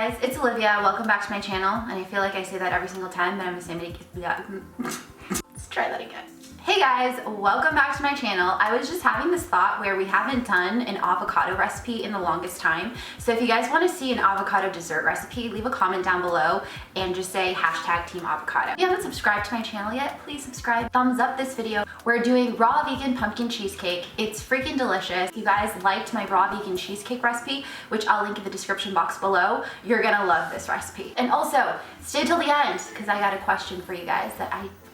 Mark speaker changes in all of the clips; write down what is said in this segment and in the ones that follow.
Speaker 1: guys, it's Olivia. Welcome back to my channel. And I feel like I say that every single time, but I'm gonna say let's try that again. Hey guys, welcome back to my channel. I was just having this thought where we haven't done an avocado recipe in the longest time. So if you guys want to see an avocado dessert recipe, leave a comment down below and just say #teamavocado. If you haven't subscribed to my channel yet, please subscribe. Thumbs up this video. We're doing raw vegan pumpkin cheesecake. It's freaking delicious. If you guys liked my raw vegan cheesecake recipe, which I'll link in the description box below, you're gonna love this recipe. And also, stay till the end because I got a question for you guys that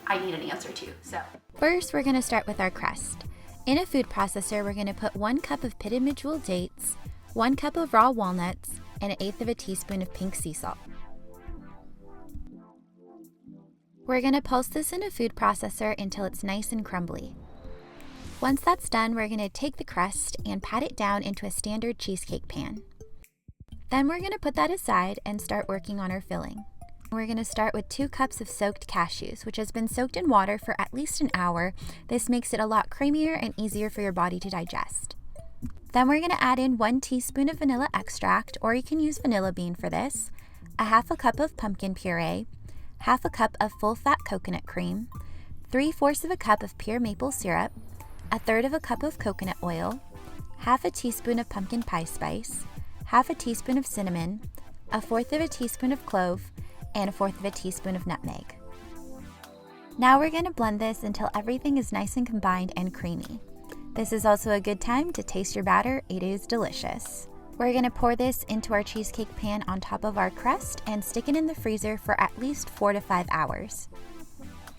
Speaker 1: I need an answer to. So
Speaker 2: first, we're going to start with our crust. In a food processor, we're going to put 1 cup of pitted medjool dates, 1 cup of raw walnuts, and 1/8 of a teaspoon of pink sea salt. We're going to pulse this in a food processor until it's nice and crumbly. Once that's done, we're going to take the crust and pat it down into a standard cheesecake pan. Then we're going to put that aside and start working on our filling. We're going to start with 2 cups of soaked cashews, which has been soaked in water for at least an hour. This makes it a lot creamier and easier for your body to digest. Then we're going to add in 1 teaspoon of vanilla extract, or you can use vanilla bean for this, 1/2 cup of pumpkin puree, 1/2 cup of full-fat coconut cream, 3/4 of a cup of pure maple syrup, 1/3 of a cup of coconut oil, 1/2 teaspoon of pumpkin pie spice, 1/2 teaspoon of cinnamon, 1/4 of a teaspoon of clove, and 1/4 of a teaspoon of nutmeg. Now we're going to blend this until everything is nice and combined and creamy. This is also a good time to taste your batter. It is delicious. We're going to pour this into our cheesecake pan on top of our crust and stick it in the freezer for at least 4 to 5 hours.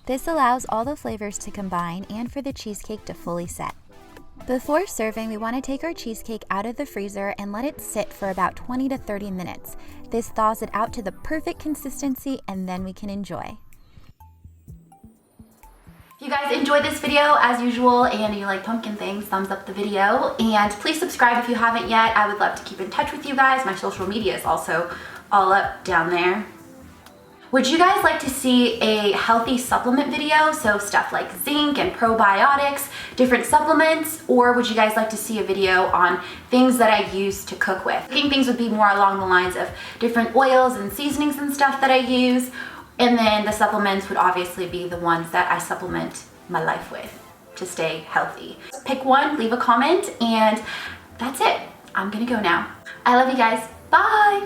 Speaker 2: This allows all the flavors to combine and for the cheesecake to fully set. Before serving, we want to take our cheesecake out of the freezer and let it sit for about 20 to 30 minutes. This thaws it out to the perfect consistency, and then we can enjoy.
Speaker 1: if you guys enjoyed this video as usual and you like pumpkin things, thumbs up the video. And please subscribe if you haven't yet. I would love to keep in touch with you guys. My social media is also all up down there. Would you guys like to see a healthy supplement video? So stuff like zinc and probiotics, different supplements, or would you guys like to see a video on things that I use to cook with? I think things would be more along the lines of different oils and seasonings and stuff that I use. And then the supplements would obviously be the ones that I supplement my life with to stay healthy. Pick one, leave a comment, and that's it. I'm gonna go now. I love you guys. Bye.